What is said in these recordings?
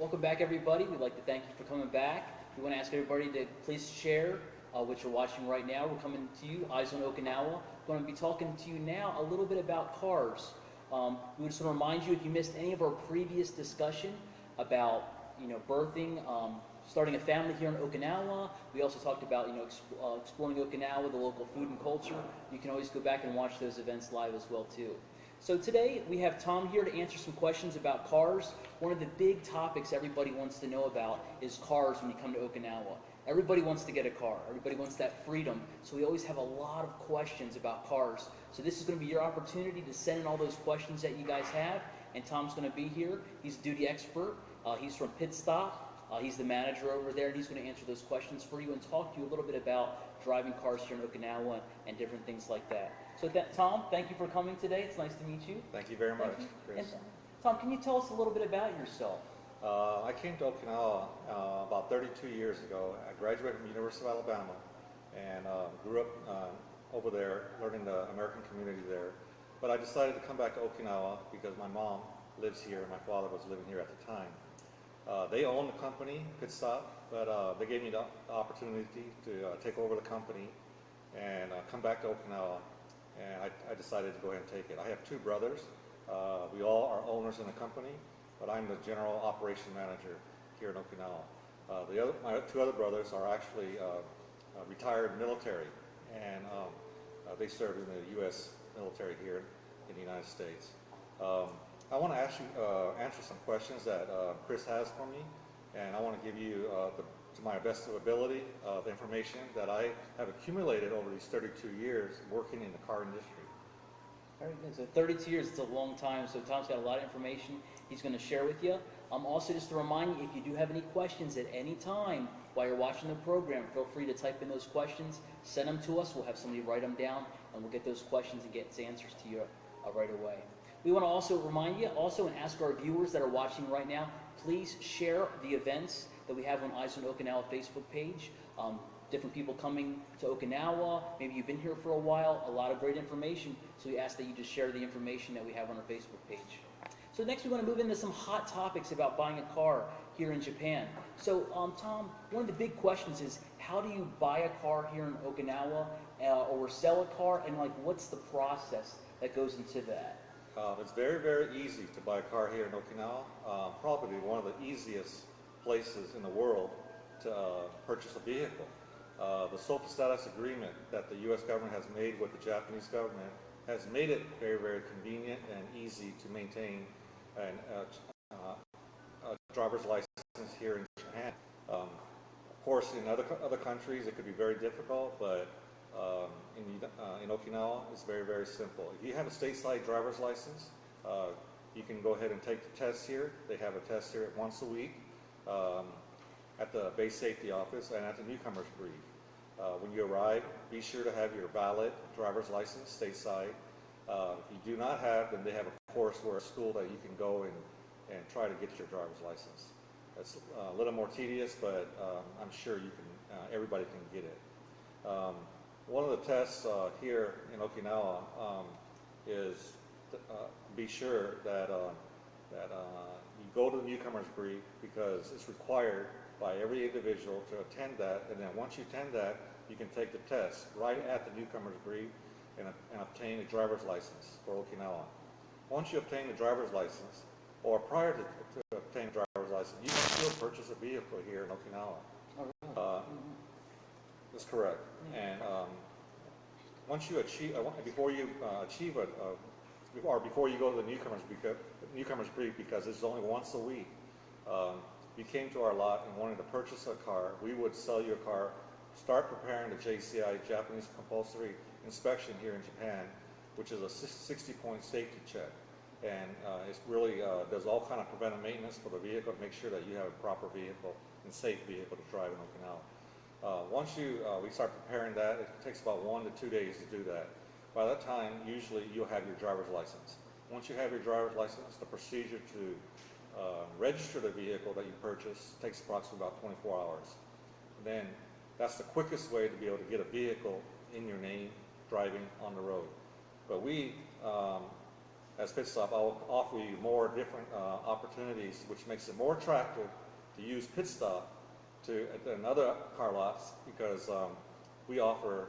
Welcome back, everybody. We'd like to thank you for coming back. We want to ask everybody to please share what you're watching right now. We're coming to you, Eyes on Okinawa. We're going to be talking to you now a little bit about cars. We just want to remind you, if you missed any of our previous discussion about birthing, starting a family here in Okinawa. We also talked about exploring Okinawa, the local food and culture. You can always go back and watch those events live as well too. So today we have Tom here to answer some questions about cars. One of the big topics everybody wants to know about is cars when you come to Okinawa. Everybody wants to get a car. Everybody wants that freedom. So we always have a lot of questions about cars. So this is going to be your opportunity to send in all those questions that you guys have. And Tom's going to be here. He's a duty expert. He's from PITSTOP. He's the manager over there, and he's going to answer those questions for you and talk to you a little bit about driving cars here in Okinawa and different things like that. So Tom, thank you for coming today. It's nice to meet you. Thank you very much, Chris. And, Tom, can you tell us a little bit about yourself? I came to Okinawa about 32 years ago. I graduated from the University of Alabama and grew up over there, learning the American community there. But I decided to come back to Okinawa because my mom lives here and my father was living here at the time. They own the company, PITSTOP, but they gave me the opportunity to take over the company and come back to Okinawa, and I decided to go ahead and take it. I have two brothers. We all are owners in the company, but I'm the general operation manager here in Okinawa. My two other brothers are actually retired military, and they served in the U.S. military here in the United States. I want to answer some questions that Chris has for me, and I want to give you, to my best of ability, the information that I have accumulated over these 32 years working in the car industry. Very good. So 32 years, it's a long time, so Tom's got a lot of information he's going to share with you. Also, just to remind you, if you do have any questions at any time while you're watching the program, feel free to type in those questions, send them to us, we'll have somebody write them down, and we'll get those questions and get answers to you right away. We want to also remind you, and ask our viewers that are watching right now, please share the events that we have on Eyes on Okinawa Facebook page. Different people coming to Okinawa, maybe you've been here for a while, a lot of great information, so we ask that you just share the information that we have on our Facebook page. So next we want to move into some hot topics about buying a car here in Japan. So Tom, one of the big questions is, how do you buy a car here in Okinawa or sell a car, and what's the process that goes into that? It's very, very easy to buy a car here in Okinawa. Probably one of the easiest places in the world to purchase a vehicle. The SOFA status agreement that the U.S. government has made with the Japanese government has made it very, very convenient and easy to maintain a driver's license here in Japan. Of course, in other countries it could be very difficult, but in Okinawa, it's very, very simple. If you have a stateside driver's license, you can go ahead and take the test here. They have a test here once a week at the base safety office and at the newcomer's brief. When you arrive, be sure to have your valid driver's license stateside. If you do not have, then they have a course or a school that you can go and try to get your driver's license. It's a little more tedious, but I'm sure you can. Everybody can get it. One of the tests here in Okinawa is be sure that you go to the newcomer's brief, because it's required by every individual to attend that, and then once you attend that, you can take the test right at the newcomer's brief and obtain a driver's license for Okinawa. Once you obtain the driver's license, or prior to obtaining a driver's license, you can still purchase a vehicle here in Okinawa. That's correct. And once you achieve, before you before you go to the newcomer's brief, because it's only once a week, you came to our lot and wanted to purchase a car, we would sell you a car, start preparing the JCI, Japanese Compulsory Inspection here in Japan, which is a 60-point safety check. And it really does all kind of preventive maintenance for the vehicle to make sure that you have a proper vehicle and safe vehicle to drive in Okinawa. Once we start preparing that, it takes about 1 to 2 days to do that. By that time, usually you'll have your driver's license. Once you have your driver's license, the procedure to register the vehicle that you purchase takes approximately about 24 hours. And then that's the quickest way to be able to get a vehicle in your name driving on the road. But we as Pit Stop, I will offer you more different opportunities, which makes it more attractive to use Pit Stop than other car lots, because we offer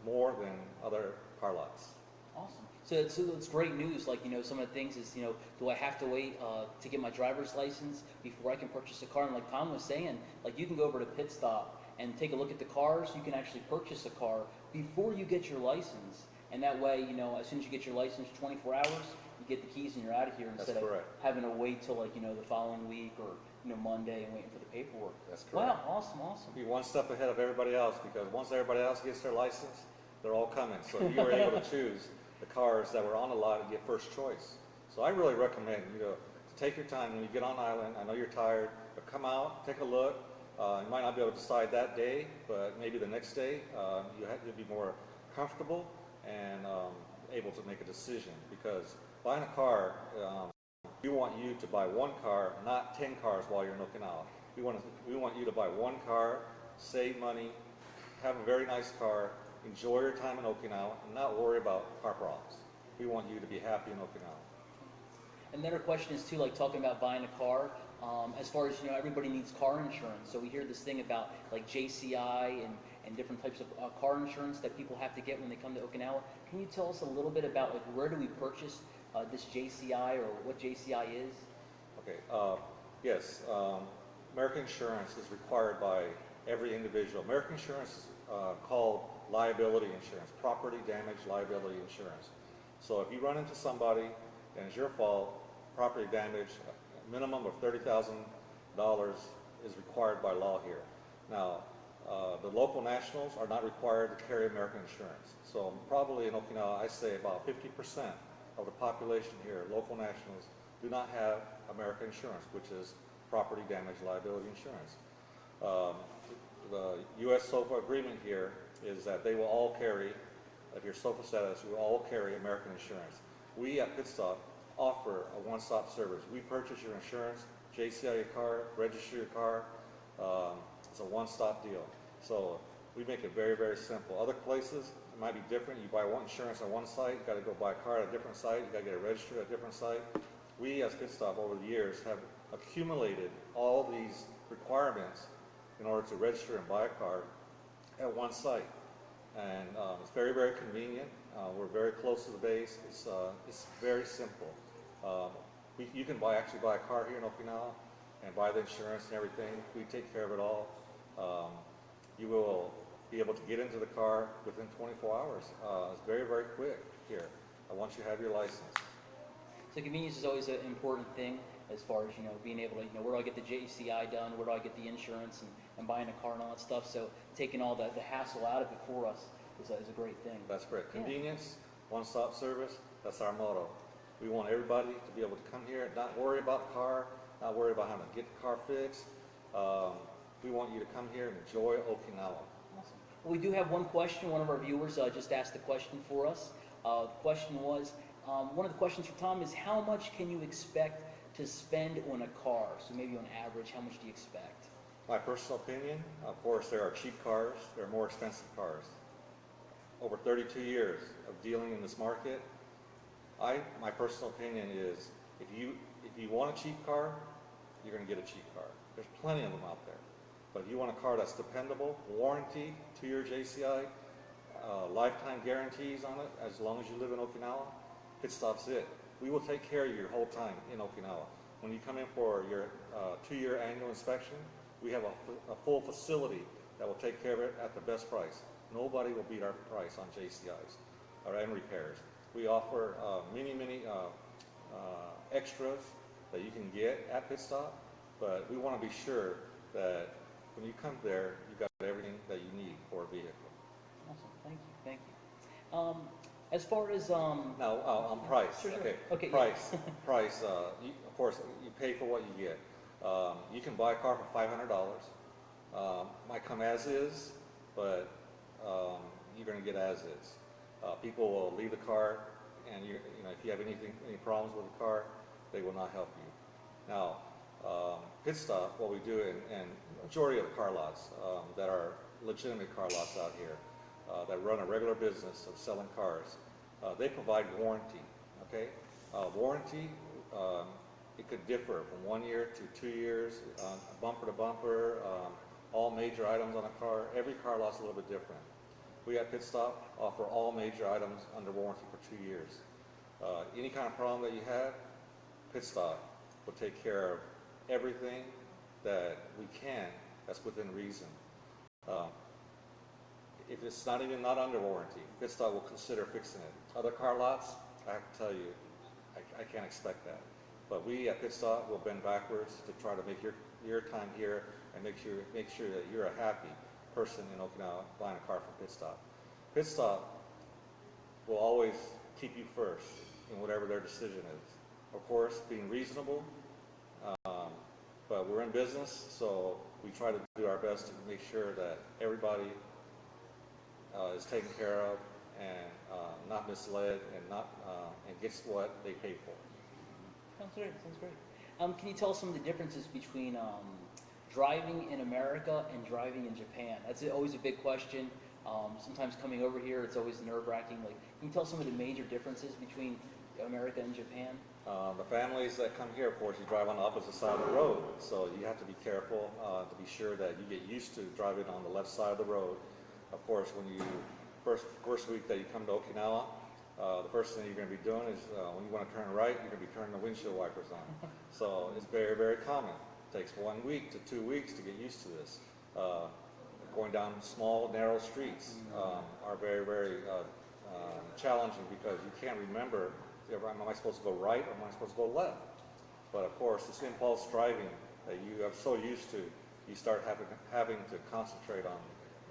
more than other car lots. Awesome. So it's great news. Like, some of the things is, do I have to wait to get my driver's license before I can purchase a car? And like Tom was saying, like, you can go over to Pit Stop and take a look at the cars. You can actually purchase a car before you get your license. And that way, as soon as you get your license, 24 hours, you get the keys and you're out of here, instead of having to wait till like, the following week or, Monday and waiting for the paperwork. That's correct. Wow, awesome. Be one step ahead of everybody else, because once everybody else gets their license, they're all coming. So you were able to choose the cars that were on the lot and get first choice. So I really recommend you to take your time when you get on island. I know you're tired, but come out, take a look. You might not be able to decide that day, but maybe the next day you'll be more comfortable and able to make a decision, because buying a car, we want you to buy one car, not 10 cars while you're in Okinawa. We want you to buy one car, save money, have a very nice car, enjoy your time in Okinawa, and not worry about car problems. We want you to be happy in Okinawa. Another question is too, like talking about buying a car. As far as everybody needs car insurance. So we hear this thing about like JCI and different types of car insurance that people have to get when they come to Okinawa. Can you tell us a little bit about like where do we purchase this JCI, or what JCI is? Okay. Yes. American insurance is required by every individual. American insurance is called liability insurance, property damage liability insurance. So if you run into somebody and it's your fault, property damage, a minimum of $30,000 is required by law here. Now, the local nationals are not required to carry American insurance. So probably in Okinawa, I say about 50% of the population here, local nationals, do not have American insurance, which is property damage liability insurance. The U.S. SOFA agreement here is that they will all carry, if you're SOFA status, you will all carry American insurance. We at PitStop offer a one-stop service. We purchase your insurance, JCI your car, register your car. It's a one-stop deal. So we make it very, very simple. Other places, it might be different. You buy one insurance on one site, you got to go buy a car at a different site, you got to get it registered at a different site. We as PitStop over the years have accumulated all these requirements in order to register and buy a car at one site. And it's very, very convenient. We're very close to the base. It's very simple. You can actually buy a car here in Okinawa and buy the insurance and everything. We take care of it all. You will be able to get into the car within 24 hours. It's very, very quick here once you have your license. So convenience is always an important thing, as far as being able to where do I get the JCI done, where do I get the insurance, and buying a car and all that stuff. So taking all the hassle out of it for us is a great thing. That's correct. Convenience, one-stop service. That's our motto. We want everybody to be able to come here, not worry about the car, not worry about having to get the car fixed. We want you to come here and enjoy Okinawa. Awesome. Well, we do have one question. One of our viewers just asked the question for us. The question was, one of the questions for Tom is, how much can you expect to spend on a car? So maybe on average, how much do you expect? My personal opinion, of course, there are cheap cars, there are more expensive cars. Over 32 years of dealing in this market, my personal opinion is, if you want a cheap car, you're going to get a cheap car. There's plenty of them out there. But if you want a car that's dependable, warranty, 2-year JCI, lifetime guarantees on it, as long as you live in Okinawa, PitStop's it. We will take care of you your whole time in Okinawa. When you come in for your 2-year annual inspection, we have a full facility that will take care of it at the best price. Nobody will beat our price on JCIs and repairs. We offer many extras that you can get at PitStop, but we want to be sure that when you come there, you've got everything that you need for a vehicle. Awesome, thank you. As far as now on price, sure. Okay. Price. Of course, you pay for what you get. You can buy a car for $500. Might come as is, but you're going to get as is. People will leave the car, and if you have any problems with the car, they will not help you. Now, PitStop, what we do in majority of the car lots that are legitimate car lots out here, that run a regular business of selling cars, they provide warranty. Okay, Warranty, it could differ from 1 year to 2 years, bumper to bumper, all major items on a car. Every car lot is a little bit different. We at PitStop offer all major items under warranty for 2 years. Any kind of problem that you have, PitStop will take care of everything that we can that's within reason. If it's not even not under warranty, PitStop will consider fixing it. Other car lots, I have to tell you, I can't expect that. But we at PitStop will bend backwards to try to make your time here and make sure that you're a happy person in Okinawa buying a car from PitStop. PitStop will always keep you first in whatever their decision is. Of course, being reasonable, but we're in business, so we try to do our best to make sure that everybody is taken care of and not misled and gets what they pay for. Sounds great. Sounds great. Can you tell us some of the differences between driving in America and driving in Japan? That's always a big question. Sometimes coming over here, it's always nerve-wracking. Like, can you tell some of the major differences between America and Japan? The families that come here, of course, you drive on the opposite side of the road, so you have to be careful to be sure that you get used to driving on the left side of the road. Of course, when you first week that you come to Okinawa, the first thing you're going to be doing is when you want to turn right, you're going to be turning the windshield wipers on. So it's very, very common. It takes 1 week to 2 weeks to get used to this. Going down small, narrow streets are very, very challenging because you can't remember, am I supposed to go right or am I supposed to go left? But of course, this impulse driving that you are so used to, you start having to concentrate on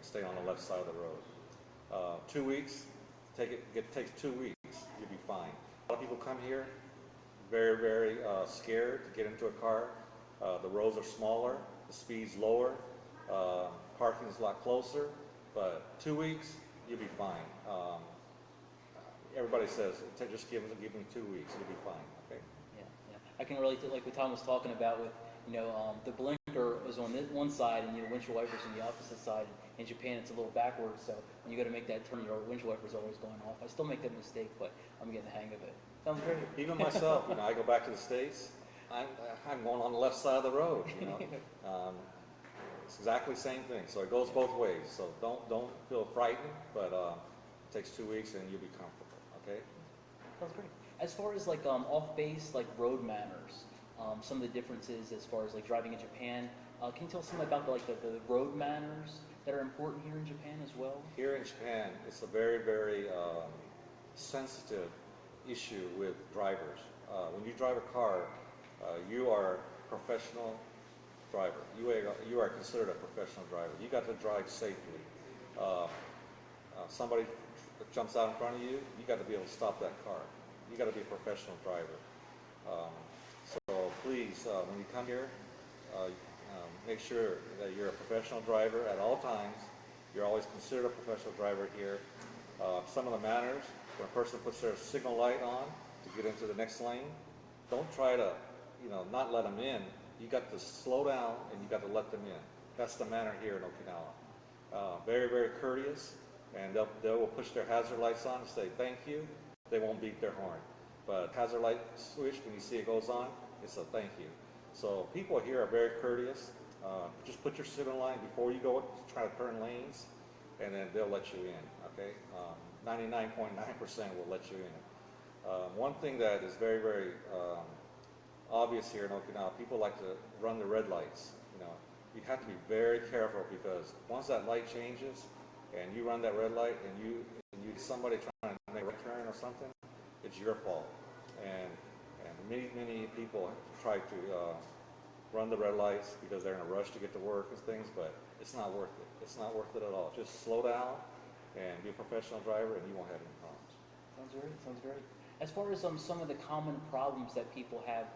staying on the left side of the road. 2 weeks, it takes 2 weeks, you'll be fine. A lot of people come here very, very scared to get into a car. The roads are smaller, the speed's lower, parking is a lot closer, but 2 weeks, you'll be fine. Everybody says, just give me 2 weeks, you'll be fine, okay? Yeah, yeah. I can relate to like what Tom was talking about with, the blinker was on this one side and your windshield wipers on the opposite side. In Japan, it's a little backwards, so when you got to make that turn, your windshield wipers are always going off. I still make that mistake, but I'm getting the hang of it. Sounds great. Even myself, I go back to the States, I'm going on the left side of the road, It's exactly the same thing, so it goes both ways. So don't feel frightened, but it takes 2 weeks and you'll be comfortable, okay? Sounds great. As far as like off-base, like road manners, some of the differences as far as like driving in Japan, can you tell us something about the road manners that are important here in Japan as well? Here in Japan, it's a very, very sensitive issue with drivers. When you drive a car, you are a professional driver. You are considered a professional driver. You got to drive safely. Somebody jumps out in front of you, you got to be able to stop that car. You got to be a professional driver. So please, when you come here, make sure that you're a professional driver at all times. You're always considered a professional driver here. Some of the manners, when a person puts their signal light on to get into the next lane, don't try to, not let them in. You got to slow down and you got to let them in. That's the manner here in Okinawa. Very, very courteous, and they will push their hazard lights on and say thank you. They won't beat their horn. But hazard light switch, when you see it goes on, it's a thank you. So people here are very courteous. Just put your signal line before you go try to turn lanes, and then they'll let you in, okay? 99.9% will let you in. One thing that is very, very obvious here in Okinawa, people like to run the red lights. You have to be very careful because once that light changes and you run that red light and you somebody trying to make a turn or something, it's your fault. And many people try to run the red lights because they're in a rush to get to work and things, but it's not worth it. It's not worth it at all. Just slow down and be a professional driver and you won't have any problems. Sounds great. Sounds great. As far as some of the common problems that people have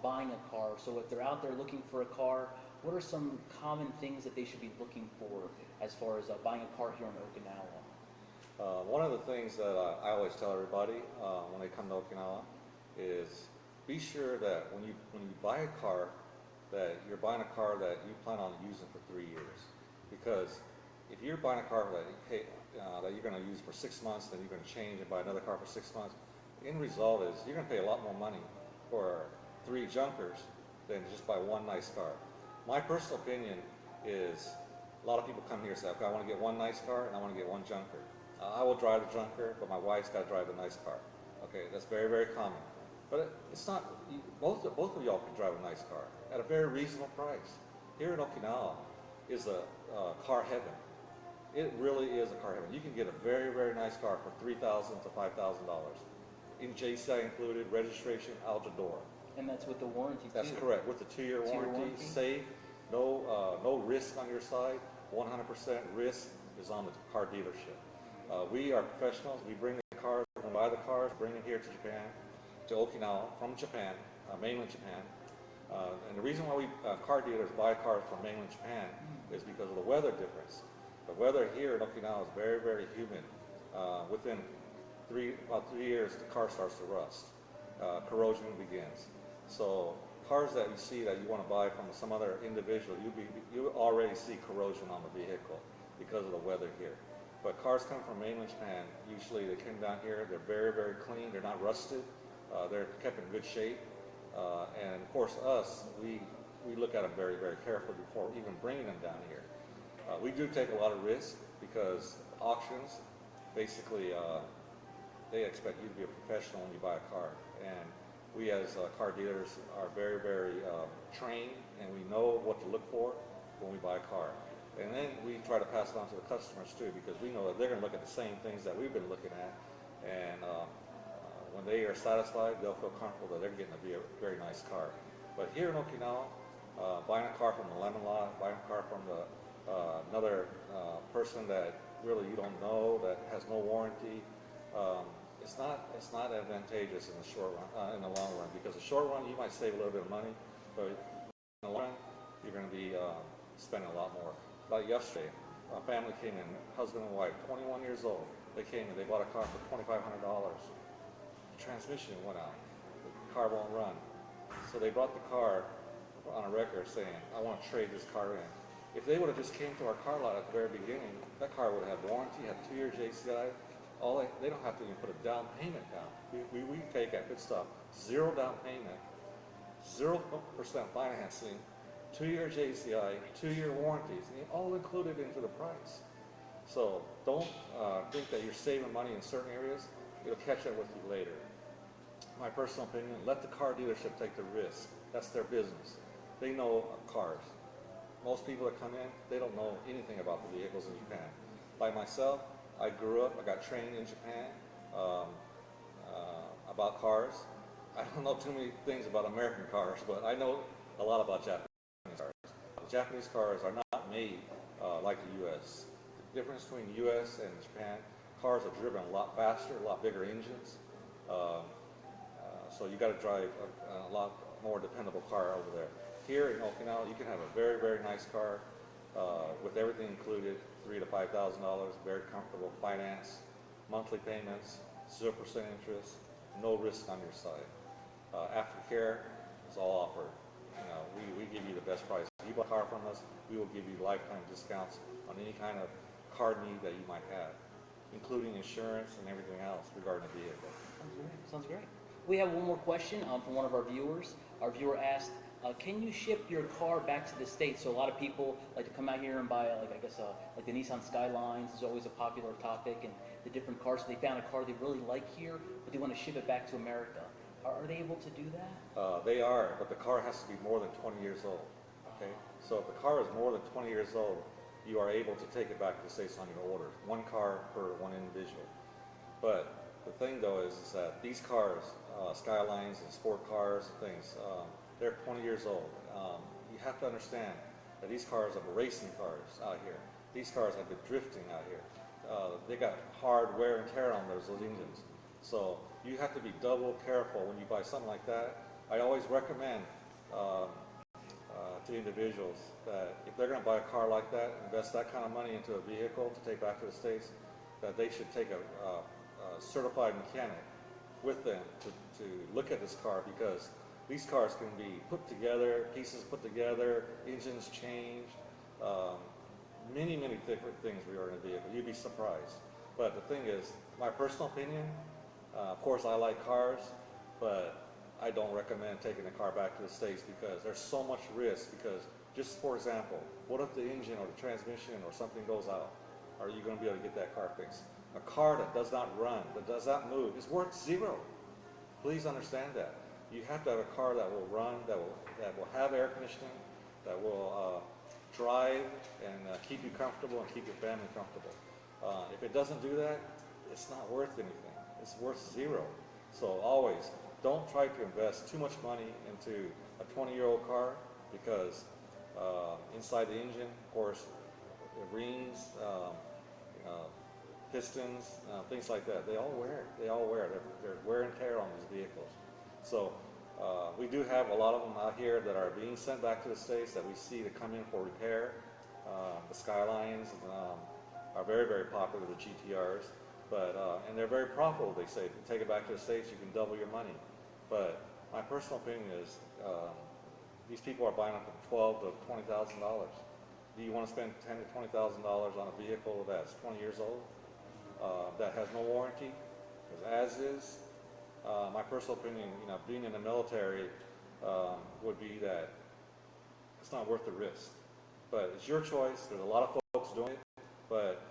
buying a car, so if they're out there looking for a car, what are some common things that they should be looking for as far as buying a car here in Okinawa? One of the things that I always tell everybody when they come to Okinawa is be sure that when you buy a car, that you're buying a car that you plan on using for 3 years. Because if you're buying a car that you're going to use for 6 months, then you're going to change and buy another car for 6 months, end result is you're going to pay a lot more money for 3 junkers than just buy one nice car. My personal opinion is a lot of people come here and say, okay, I want to get one nice car and I want to get one junker. I will drive the junker, but my wife's got to drive the nice car. Okay, that's very, very common. But it's not, both of y'all can drive a nice car at a very reasonable price. Here in Okinawa is a car heaven. It really is a car heaven. You can get a very, very nice car for $3,000 to $5,000. In JCI included, registration out the door. And that's with the warranty too. That's correct. With the 2-year warranty, safe, no risk on your side. 100% risk is on the car dealership. We are professionals. We bring the cars, we buy the cars, bring them here to Japan, to Okinawa from Japan, mainland Japan. And the reason why we car dealers buy cars from mainland Japan is because of the weather difference. The weather here in Okinawa is very, very humid. Within about 3 years, the car starts to rust. Corrosion begins. So cars that you see that you want to buy from some other individual, you already see corrosion on the vehicle because of the weather here. But cars come from mainland Japan. Usually they come down here. They're very, very clean. They're not rusted. They're kept in good shape. And of course, we look at them very, very carefully before even bringing them down here. We do take a lot of risk because auctions, basically, they expect you to be a professional when you buy a car. And we as car dealers are very, very trained, and we know what to look for when we buy a car. And then we try to pass it on to the customers too, because we know that they're going to look at the same things that we've been looking at. And when they are satisfied, they'll feel comfortable that they're getting a very nice car. But here in Okinawa, buying a car from the lemon lot, buying a car from another person that really you don't know, that has no warranty, it's not advantageous in the short run, in the long run. Because the short run, you might save a little bit of money, but in the long run, you're going to be spending a lot more. Like yesterday, a family came in, husband and wife, 21 years old. They came in, they bought a car for $2,500. The transmission went out. The car won't run. So they brought the car on a record saying, I want to trade this car in. If they would have just came to our car lot at the very beginning, that car would have had warranty, had 2-year JCI. They don't have to even put a down payment down. We take at PITSTOP 0 down payment, 0% financing, 2-year JCI, 2-year warranties, all included into the price. So don't think that you're saving money in certain areas. It'll catch up with you later. My personal opinion, let the car dealership take the risk. That's their business. They know cars. Most people that come in, they don't know anything about the vehicles in Japan. Like myself, I grew up, I got trained in Japan about cars. I don't know too many things about American cars, but I know a lot about Japanese cars. The Japanese cars are not made like the U.S. The difference between the U.S. and Japan, cars are driven a lot faster, a lot bigger engines. So you got to drive a lot more dependable car over there. Here in Okinawa, you can have a very, very nice car with everything included, $3,000 to $5,000, very comfortable finance, monthly payments, 0% interest, no risk on your side. Aftercare is all offered. We give you the best price. If you buy a car from us, we will give you lifetime discounts on any kind of car need that you might have, including insurance and everything else regarding the vehicle. Sounds great. Sounds great. We have one more question from one of our viewers. Our viewer asked, can you ship your car back to the States? So a lot of people like to come out here and buy, like the Nissan Skylines is always a popular topic, and the different cars. So they found a car they really like here, but they want to ship it back to America. Are they able to do that? They are, but the car has to be more than 20 years old. Okay, so if the car is more than 20 years old, you are able to take it back to the States on your order. One car per one individual. But the thing though is that these cars, Skylines and sport cars and things, they're 20 years old. You have to understand that these cars are racing cars out here. These cars have been drifting out here. They got hard wear and tear on those engines. So you have to be double careful when you buy something like that. I always recommend to individuals that if they're going to buy a car like that, invest that kind of money into a vehicle to take back to the States, that they should take a certified mechanic with them to look at this car, because these cars can be put together, pieces put together, engines changed, many, many different things regarding a vehicle. You'd be surprised. But the thing is, my personal opinion, Of course, I like cars, but I don't recommend taking the car back to the States because there's so much risk. Because just for example, what if the engine or the transmission or something goes out? Are you going to be able to get that car fixed? A car that does not run, that does not move, is worth zero. Please understand that. You have to have a car that will run, that will have air conditioning, that will drive and keep you comfortable and keep your family comfortable. If it doesn't do that, it's not worth anything. It's worth zero. So always, don't try to invest too much money into a 20-year-old car because inside the engine, of course, the rings, pistons, things like that, they all wear. They all wear. There's wear and tear on these vehicles. So we do have a lot of them out here that are being sent back to the States that we see to come in for repair. The Skylines are very, very popular, the GTRs, but and they're very profitable. They say if you take it back to the States, you can double your money. But my personal opinion is these people are buying up to $12,000 to $20,000. Do you want to spend $10,000 to $20,000 on a vehicle that's 20 years old that has no warranty? Because as is, my personal opinion, being in the military would be that it's not worth the risk. But it's your choice. There's a lot of folks doing it, but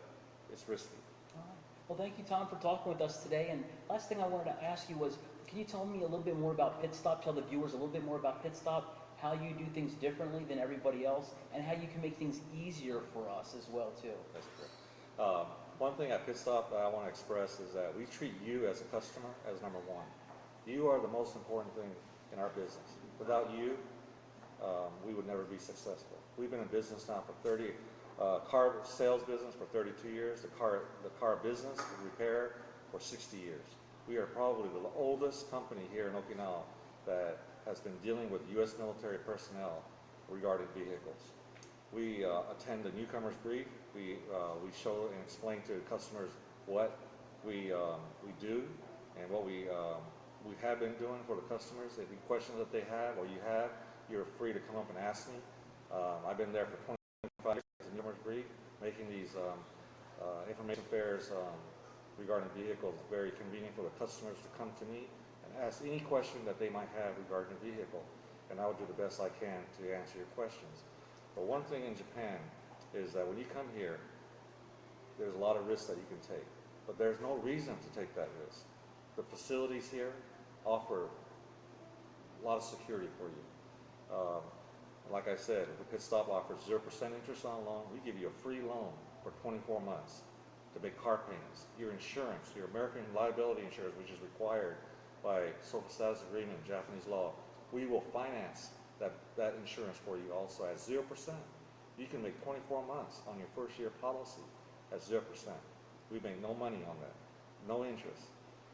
it's risky. All right. Well, thank you, Tom, for talking with us today. And last thing I wanted to ask you was, can you tell me a little bit more about PITSTOP? Tell the viewers a little bit more about PITSTOP, how you do things differently than everybody else, and how you can make things easier for us as well, too. That's correct. One thing at PITSTOP that I want to express is that we treat you as a customer as number one. You are the most important thing in our business. Without you, we would never be successful. We've been in business now for car sales business for 32 years, the car business, repair for 60 years. We are probably the oldest company here in Okinawa that has been dealing with U.S. military personnel regarding vehicles. We attend the newcomer's brief. We show and explain to customers what we do and what we have been doing for the customers. If any questions that they have or you have, you're free to come up and ask me. I've been there for 25 years as a newcomer's brief, making these information fairs regarding vehicles very convenient for the customers to come to me and ask any question that they might have regarding the vehicle. And I will do the best I can to answer your questions. But one thing in Japan is that when you come here, there's a lot of risks that you can take. But there's no reason to take that risk. The facilities here offer a lot of security for you. Like I said, the PITSTOP offers 0% interest on a loan. We give you a free loan for 24 months to make car payments. Your insurance, your American liability insurance, which is required by social status agreement, Japanese law, we will finance that insurance for you also at 0%. You can make 24 months on your first year policy at 0%. We make no money on that, no interest.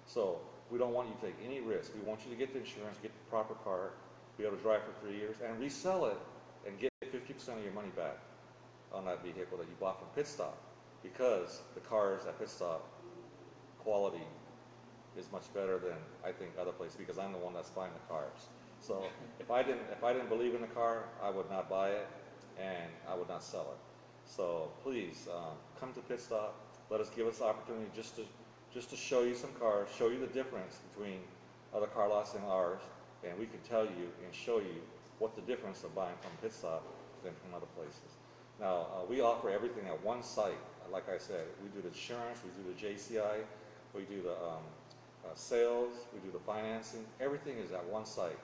So we don't want you to take any risk. We want you to get the insurance, get the proper car, be able to drive for 3 years, and resell it and get 50% of your money back on that vehicle that you bought from PITSTOP, because the cars at PITSTOP quality is much better than I think other places, because I'm the one that's buying the cars. So if I didn't believe in the car, I would not buy it and I would not sell it. So please come to PITSTOP. Give us the opportunity just to show you some cars, show you the difference between other car lots and ours, and we can tell you and show you what the difference of buying from PITSTOP than from other places. Now, we offer everything at one site. Like I said, we do the insurance, we do the JCI, we do the sales, we do the financing. Everything is at one site.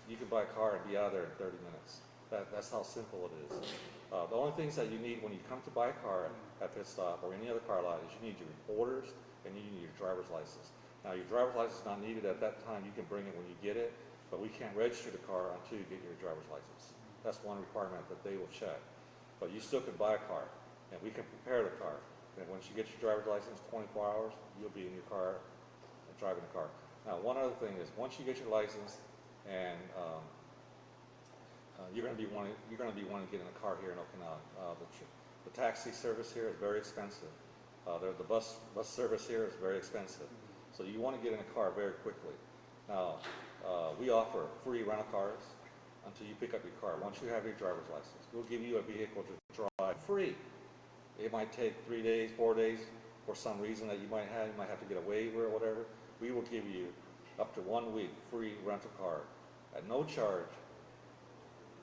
You can buy a car and be out of there in 30 minutes. That's how simple it is. The only things that you need when you come to buy a car at PITSTOP or any other car lot is you need your orders and you need your driver's license. Now, your driver's license is not needed at that time. You can bring it when you get it, but we can't register the car until you get your driver's license. That's one requirement that they will check. But you still can buy a car, and we can prepare the car. And once you get your driver's license, 24 hours, you'll be in your car and driving the car. Now, one other thing is, once you get your license, and you're going to be wanting to get in a car here in Okinawa. The taxi service here is very expensive. The bus service here is very expensive. So you want to get in a car very quickly. Now, we offer free rental cars until you pick up your car. Once you have your driver's license, we'll give you a vehicle to drive free. It might take 3 days, 4 days for some reason that you might have. You might have to get a waiver or whatever. we will give you up to 1 week free rental car at no charge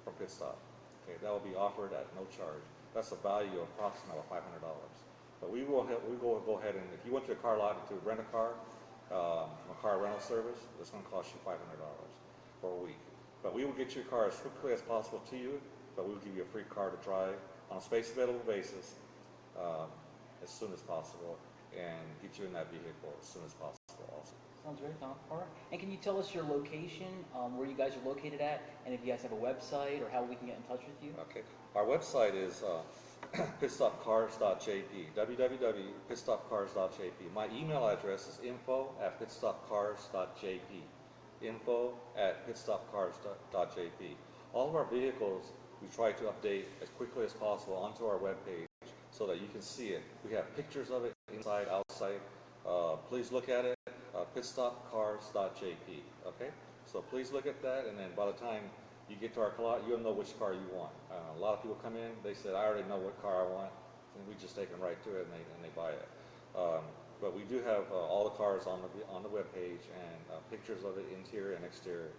from PitStop. Okay, that will be offered at no charge. That's a value of approximately $500. But we will go ahead and if you went to a car lot to rent a car, a car rental service, it's going to cost you $500 for a week. But we will get your car as quickly as possible to you, but we will give you a free car to drive on a space available basis as soon as possible and get you in that vehicle as soon as possible also. Sounds great, Tom. All right. And can you tell us your location, where you guys are located at, and if you guys have a website or how we can get in touch with you? Okay. Our website is pitstopcars.jp, www.pitstopcars.jp. My email address is info@pitstopcars.jp, info@pitstopcars.jp. All of our vehicles we try to update as quickly as possible onto our webpage so that you can see it. We have pictures of it inside, outside. Please look at it, pitstopcars.jp, okay? So please look at that, and then by the time you get to our lot, you'll know which car you want. A lot of people come in, they said, I already know what car I want, and we just take them right to it, and they buy it. But we do have all the cars on the web page and pictures of it, interior and exterior.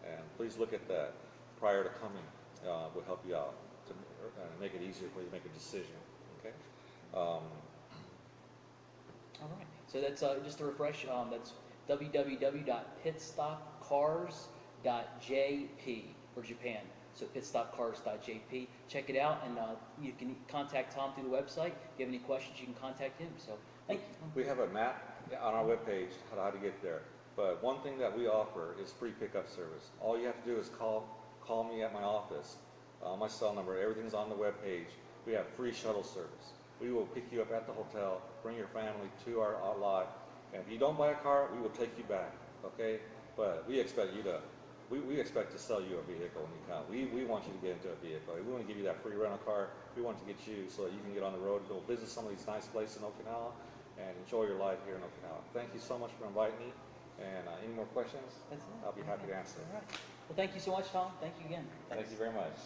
And please look at that prior to coming. Will help you out to make it easier for you to make a decision. Okay. All right. So that's just to refresh. That's www.pitstopcars.jp for Japan. So pitstopcars.jp. Check it out, and you can contact Tom through the website. If you have any questions, you can contact him. So thank you. We have a map on our webpage how to get there. But one thing that we offer is free pickup service. All you have to do is call me at my office. My cell number, everything's on the webpage. We have free shuttle service. We will pick you up at the hotel, bring your family to our lot, and if you don't buy a car, we will take you back. Okay? But we expect you to. We expect to sell you a vehicle when you come. We want you to get into a vehicle. We want to give you that free rental car. We want to get you so that you can get on the road and go visit some of these nice places in Okinawa and enjoy your life here in Okinawa. Thank you so much for inviting me. And any more questions? That's it. I'll be happy to answer. All right. Well, thank you so much, Tom. Thank you again. Thank you very much.